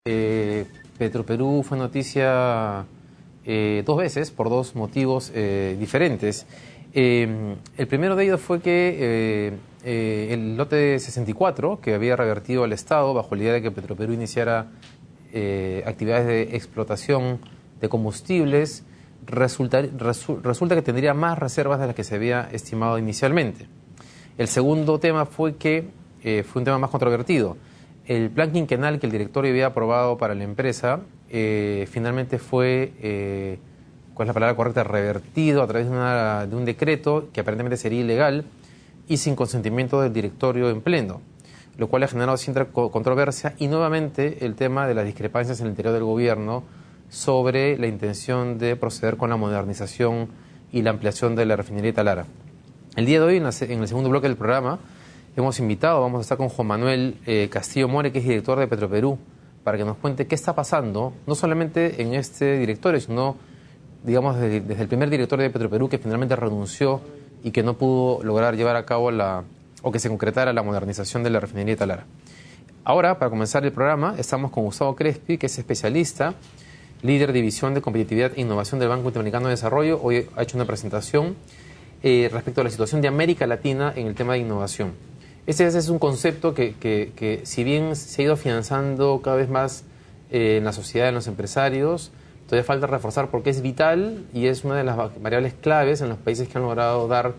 Petroperú fue noticia dos veces por dos motivos diferentes. El primero de ellos fue que el lote 64, que había revertido al Estado bajo la idea de que Petroperú iniciara actividades de explotación de combustibles, resulta que tendría más reservas de las que se había estimado inicialmente. El segundo tema fue que fue un tema más controvertido. El plan quinquenal que el directorio había aprobado para la empresa finalmente fue, ¿cuál es la palabra correcta?, revertido a través de un decreto que aparentemente sería ilegal y sin consentimiento del directorio en pleno, lo cual ha generado cierta controversia y nuevamente el tema de las discrepancias en el interior del gobierno sobre la intención de proceder con la modernización y la ampliación de la refinería de Talara. El día de hoy, en el segundo bloque del programa, vamos a estar con Juan Manuel Castillo More, que es director de Petroperú, para que nos cuente qué está pasando, no solamente en este directorio, sino, digamos, desde el primer directorio de Petroperú, que finalmente renunció y que no pudo lograr llevar a cabo o que se concretara la modernización de la refinería de Talara. Ahora, para comenzar el programa, estamos con Gustavo Crespi, que es especialista, líder de División de Competitividad e Innovación del Banco Interamericano de Desarrollo. Hoy ha hecho una presentación respecto a la situación de América Latina en el tema de innovación. Este es un concepto que si bien se ha ido afianzando cada vez más en la sociedad, en los empresarios, todavía falta reforzar porque es vital y es una de las variables claves en los países que han logrado dar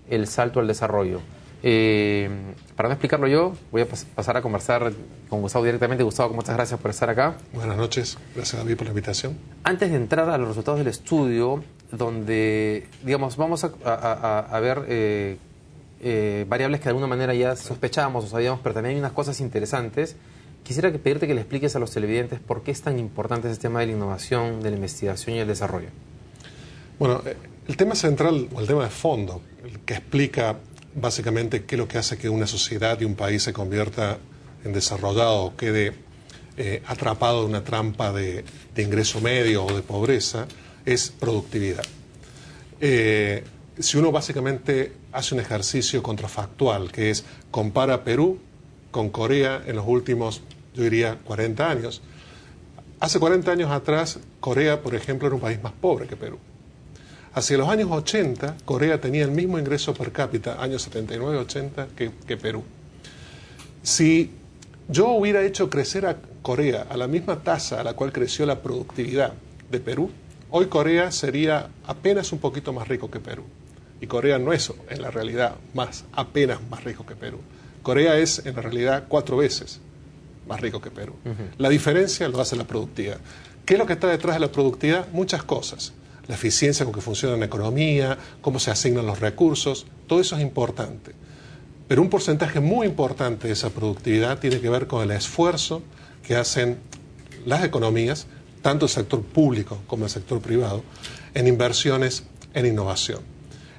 el salto al desarrollo. Para no explicarlo yo, voy a pasar a conversar con Gustavo directamente. Gustavo, muchas gracias por estar acá. Buenas noches, gracias David por la invitación. Antes de entrar a los resultados del estudio, donde, digamos, vamos a ver variables que de alguna manera ya sospechábamos o sabíamos, pero también hay unas cosas interesantes. Quisiera pedirte que le expliques a los televidentes por qué es tan importante ese tema de la innovación, de la investigación y el desarrollo. Bueno, el tema central, o el tema de fondo, el que explica básicamente qué es lo que hace que una sociedad y un país se convierta en desarrollado o quede atrapado en una trampa de ingreso medio o de pobreza, es productividad. Si uno básicamente hace un ejercicio contrafactual, que es compara Perú con Corea en los últimos, yo diría, 40 años. Hace 40 años atrás, Corea, por ejemplo, era un país más pobre que Perú. Hacia los años 80, Corea tenía el mismo ingreso per cápita, años 79-80, que Perú. Si yo hubiera hecho crecer a Corea a la misma tasa a la cual creció la productividad de Perú, hoy Corea sería apenas un poquito más rico que Perú. Y Corea no es, en la realidad, apenas más rico que Perú. Corea es, en la realidad, 4 veces más rico que Perú. La diferencia lo hace la productividad. ¿Qué es lo que está detrás de la productividad? Muchas cosas. La eficiencia con que funciona la economía, cómo se asignan los recursos, todo eso es importante. Pero un porcentaje muy importante de esa productividad tiene que ver con el esfuerzo que hacen las economías, tanto el sector público como el sector privado, en inversiones en innovación,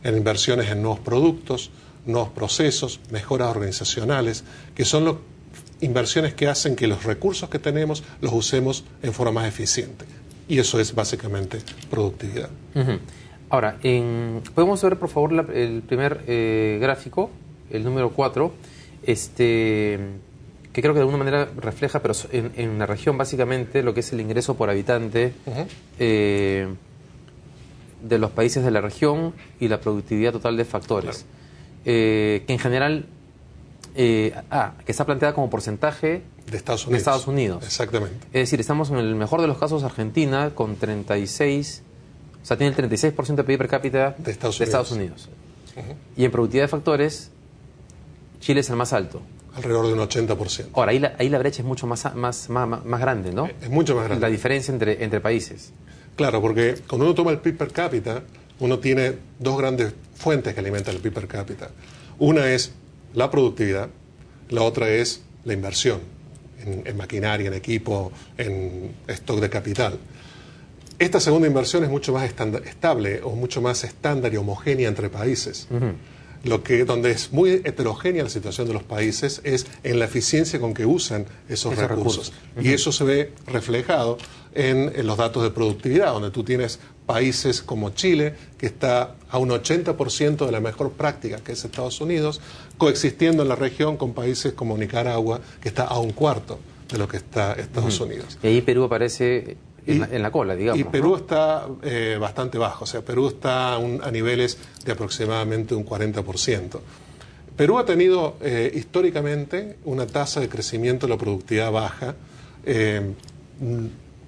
en inversiones en nuevos productos, nuevos procesos, mejoras organizacionales, que son las inversiones que hacen que los recursos que tenemos los usemos en forma más eficiente. Y eso es básicamente productividad. Ahora, podemos ver por favor el primer gráfico, el número 4, que creo que de alguna manera refleja, pero en la región básicamente, lo que es el ingreso por habitante de los países de la región y la productividad total de factores. Claro. Que en general, que está planteada como porcentaje de Estados Unidos. Exactamente. Es decir, estamos en el mejor de los casos Argentina con 36, o sea, tiene el 36% de PIB per cápita de Estados Unidos. Y en productividad de factores, Chile es el más alto. Alrededor de un 80%. Ahora, ahí la brecha es mucho más grande, ¿no? Es mucho más grande. La diferencia entre países. Claro, porque cuando uno toma el PIB per cápita, uno tiene dos grandes fuentes que alimentan el PIB per cápita. Una es la productividad, la otra es la inversión en maquinaria, en equipo, en stock de capital. Esta segunda inversión es mucho más estable o mucho más estándar y homogénea entre países. Donde es muy heterogénea la situación de los países es en la eficiencia con que usan esos recursos. Y eso se ve reflejado en los datos de productividad, donde tú tienes países como Chile, que está a un 80% de la mejor práctica, que es Estados Unidos, coexistiendo en la región con países como Nicaragua, que está a un cuarto de lo que está Estados Unidos. Y ahí Perú aparece en la cola, digamos. Y Perú, ¿no?, está bastante bajo, o sea, Perú está a niveles de aproximadamente un 40%. Perú ha tenido históricamente una tasa de crecimiento de la productividad baja.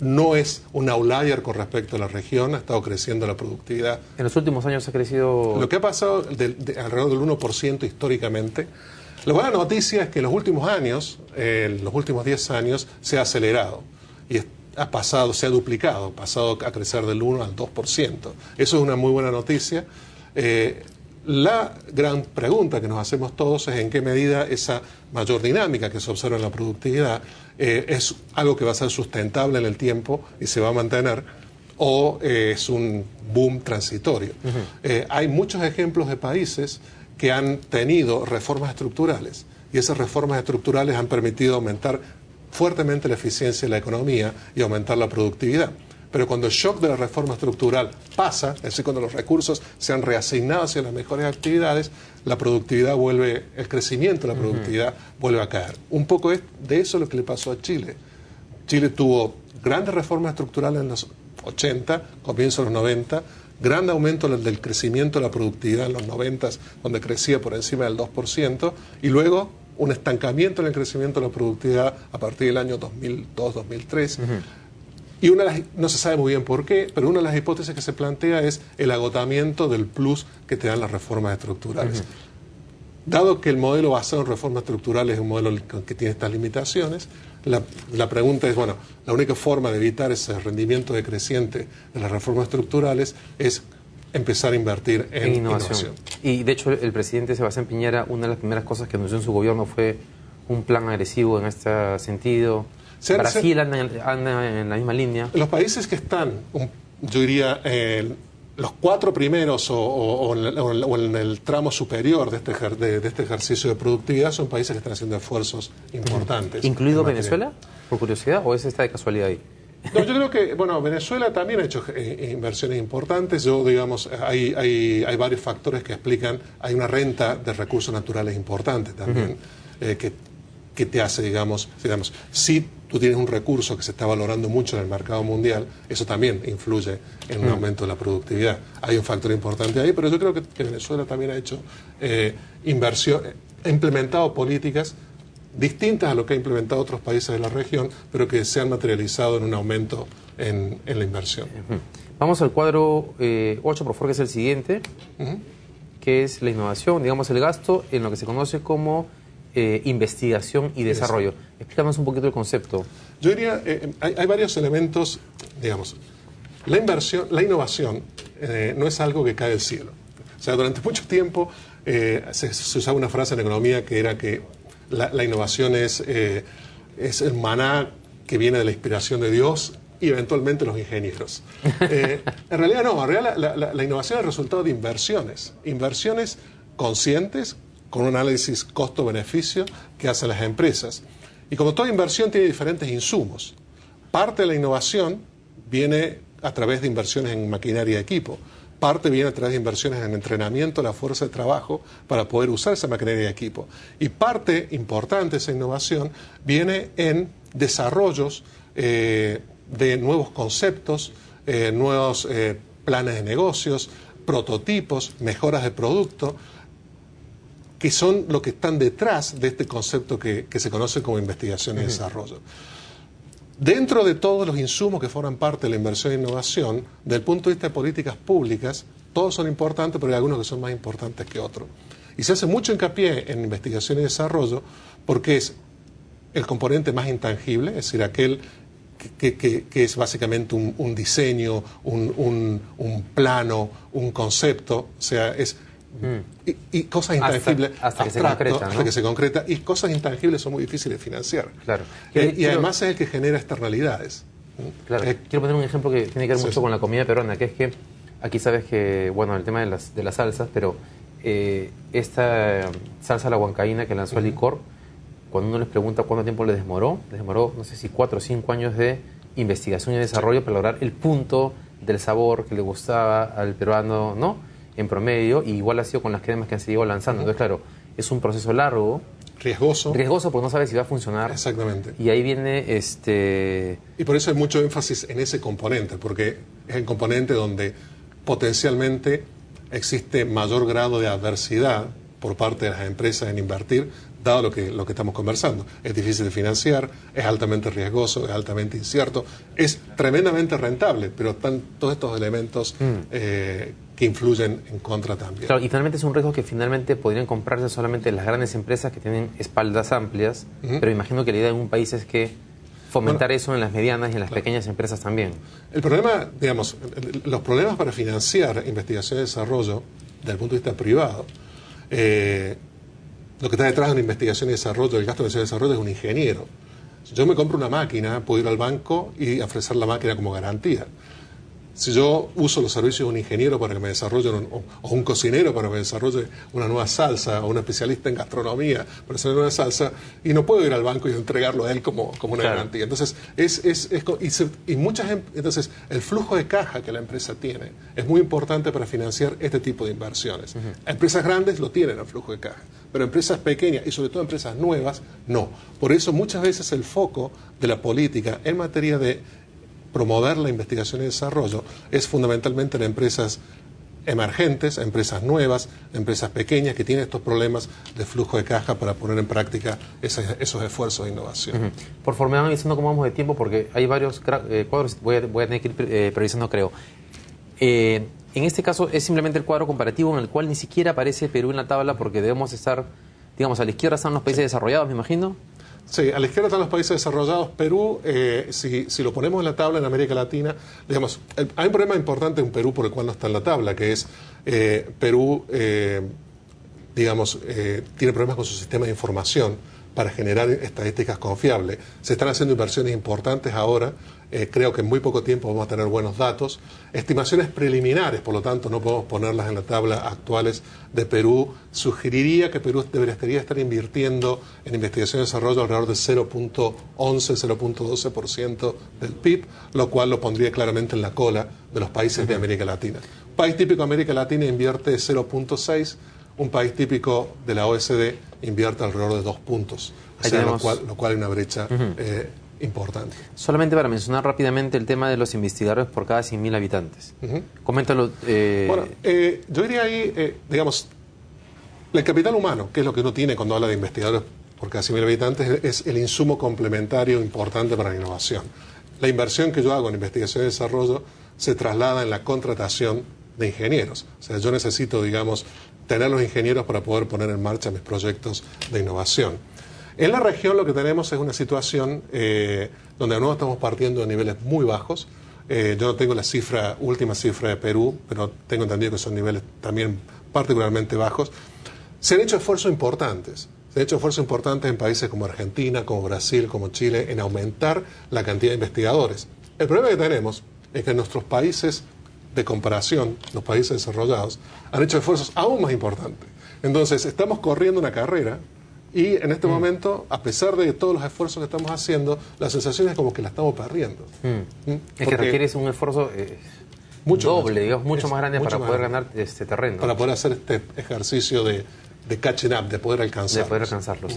No es un outlier con respecto a la región, ha estado creciendo la productividad. En los últimos años ha crecido... Lo que ha pasado alrededor del 1% históricamente. La buena noticia es que en los últimos años, los últimos 10 años, se ha acelerado y ha pasado, se ha duplicado, ha pasado a crecer del 1 al 2%. Eso es una muy buena noticia. La gran pregunta que nos hacemos todos es en qué medida esa mayor dinámica que se observa en la productividad es algo que va a ser sustentable en el tiempo y se va a mantener, o es un boom transitorio. Hay muchos ejemplos de países que han tenido reformas estructurales y esas reformas estructurales han permitido aumentar fuertemente la eficiencia de la economía y aumentar la productividad. Pero cuando el shock de la reforma estructural pasa, es decir, cuando los recursos se han reasignado hacia las mejores actividades, la productividad vuelve, el crecimiento de la productividad vuelve a caer. Un poco de eso es lo que le pasó a Chile. Chile tuvo grandes reformas estructurales en los 80, comienzo de los 90, gran aumento del crecimiento de la productividad en los 90, donde crecía por encima del 2%, y luego un estancamiento en el crecimiento de la productividad a partir del año 2002-2003. Y no se sabe muy bien por qué, pero una de las hipótesis que se plantea es el agotamiento del plus que te dan las reformas estructurales. Dado que el modelo basado en reformas estructurales es un modelo que tiene estas limitaciones, la pregunta es, bueno, la única forma de evitar ese rendimiento decreciente de las reformas estructurales es empezar a invertir en innovación. Y de hecho el presidente Sebastián Piñera, una de las primeras cosas que anunció en su gobierno fue un plan agresivo en este sentido. Brasil anda en la misma línea. Los países que están, yo diría, los 4 primeros o en el tramo superior de este ejercicio de productividad son países que están haciendo esfuerzos importantes. ¿Incluido Venezuela, por curiosidad, o está de casualidad ahí? No, yo creo que, bueno, Venezuela también ha hecho inversiones importantes. Digamos, hay varios factores que explican, hay una renta de recursos naturales importante también, que te hace, digamos, si tú tienes un recurso que se está valorando mucho en el mercado mundial, eso también influye en un aumento de la productividad. Hay un factor importante ahí, pero yo creo que Venezuela también ha hecho inversión, ha implementado políticas distintas a lo que ha implementado otros países de la región, pero que se han materializado en un aumento en la inversión. Vamos al cuadro 8, por favor, que es el siguiente, que es la innovación, digamos, el gasto en lo que se conoce como investigación y desarrollo. Explícanos un poquito el concepto. Yo diría, hay varios elementos, digamos, la innovación no es algo que cae del cielo. O sea, durante mucho tiempo se usaba una frase en economía que era que la innovación es el maná que viene de la inspiración de Dios y eventualmente los ingenieros. En realidad no, en realidad la innovación es el resultado de inversiones conscientes, con un análisis costo-beneficio que hacen las empresas. Y como toda inversión tiene diferentes insumos. Parte de la innovación viene a través de inversiones en maquinaria y equipo. Parte viene a través de inversiones en entrenamiento de la fuerza de trabajo para poder usar esa maquinaria y equipo. Y parte importante de esa innovación viene en desarrollos de nuevos conceptos, nuevos planes de negocios, prototipos, mejoras de producto, que son lo que están detrás de este concepto que se conoce como investigación y desarrollo. Dentro de todos los insumos que forman parte de la inversión e innovación, desde el punto de vista de políticas públicas, todos son importantes, pero hay algunos que son más importantes que otros. Y se hace mucho hincapié en investigación y desarrollo porque es el componente más intangible, es decir, aquel que es básicamente un diseño, un plano, un concepto, o sea, es... Y cosas intangibles hasta que se concreta, y cosas intangibles son muy difíciles de financiar. Claro. Y además es el que genera externalidades. Claro. Quiero poner un ejemplo que tiene que ver mucho con la comida peruana, que es que aquí sabes que, bueno, el tema de las salsas, pero esta salsa a la huancaína que lanzó el licor, cuando uno les pregunta cuánto tiempo les demoró, no sé si 4 o 5 años de investigación y desarrollo para lograr el punto del sabor que le gustaba al peruano, ¿no?, en promedio, y igual ha sido con las cremas que han seguido lanzando. Entonces, claro, es un proceso largo riesgoso. Riesgoso porque no sabes si va a funcionar. Exactamente. Y ahí viene Y por eso hay mucho énfasis en ese componente, porque es el componente donde potencialmente existe mayor grado de adversidad por parte de las empresas en invertir, dado lo que estamos conversando. Es difícil de financiar, es altamente riesgoso, es altamente incierto, es tremendamente rentable, pero están todos estos elementos que influyen en contra también. Claro, y finalmente es un riesgo que finalmente podrían comprarse solamente las grandes empresas que tienen espaldas amplias, pero imagino que la idea en un país es que fomentar eso en las medianas y en las pequeñas empresas también. El problema, digamos, los problemas para financiar investigación y desarrollo desde el punto de vista privado, lo que está detrás de una investigación y desarrollo, del gasto de investigación y desarrollo, es un ingeniero. Si yo me compro una máquina, puedo ir al banco y ofrecer la máquina como garantía. Si yo uso los servicios de un ingeniero para que me desarrolle, o un cocinero para que me desarrolle una nueva salsa, o un especialista en gastronomía para hacer una nueva salsa, y no puedo ir al banco y entregarlo a él como una garantía. Entonces, entonces, el flujo de caja que la empresa tiene es muy importante para financiar este tipo de inversiones. Empresas grandes lo tienen el flujo de caja, pero empresas pequeñas y sobre todo empresas nuevas, no. Por eso muchas veces el foco de la política en materia de promover la investigación y desarrollo es fundamentalmente en empresas emergentes, empresas nuevas, empresas pequeñas que tienen estos problemas de flujo de caja para poner en práctica esos esfuerzos de innovación. Por favor, me van avisando cómo vamos de tiempo porque hay varios cuadros, voy a tener que ir previsando, creo. En este caso es simplemente el cuadro comparativo en el cual ni siquiera aparece Perú en la tabla porque debemos estar, digamos, a la izquierda están los países desarrollados, me imagino. Sí, a la izquierda están los países desarrollados. Perú, si lo ponemos en la tabla en América Latina, digamos, hay un problema importante en Perú por el cual no está en la tabla, que es Perú, digamos, tiene problemas con su sistema de información para generar estadísticas confiables. Se están haciendo inversiones importantes ahora, creo que en muy poco tiempo vamos a tener buenos datos. Estimaciones preliminares, por lo tanto no podemos ponerlas en la tabla actuales de Perú. Sugeriría que Perú debería estar invirtiendo en investigación y desarrollo alrededor de 0.11, 0.12% del PIB, lo cual lo pondría claramente en la cola de los países de América Latina. Un país típico de América Latina invierte 0.6%, un país típico de la OECD invierte alrededor de 2 puntos, o sea, lo cual hay una brecha importante. Solamente para mencionar rápidamente el tema de los investigadores por cada 100.000 habitantes. Coméntalo. Bueno, yo diría ahí, digamos, el capital humano, que es lo que uno tiene cuando habla de investigadores por cada 100.000 habitantes, es el insumo complementario importante para la innovación. La inversión que yo hago en investigación y desarrollo se traslada en la contratación de ingenieros. O sea, yo necesito, digamos, tener los ingenieros para poder poner en marcha mis proyectos de innovación. En la región lo que tenemos es una situación donde de nuevo estamos partiendo de niveles muy bajos. Yo no tengo la última cifra de Perú, pero tengo entendido que son niveles también particularmente bajos. Se han hecho esfuerzos importantes. Se han hecho esfuerzos importantes en países como Argentina, como Brasil, como Chile, en aumentar la cantidad de investigadores. El problema que tenemos es que nuestros países de comparación, los países desarrollados, han hecho esfuerzos aún más importantes. Entonces, estamos corriendo una carrera y en este momento, a pesar de todos los esfuerzos que estamos haciendo, la sensación es como que la estamos perdiendo. Es que requiere un esfuerzo doble, digamos, mucho más grande para poder ganar este terreno. Para poder hacer este ejercicio de catching up, de poder alcanzarlos. De poder alcanzarlos.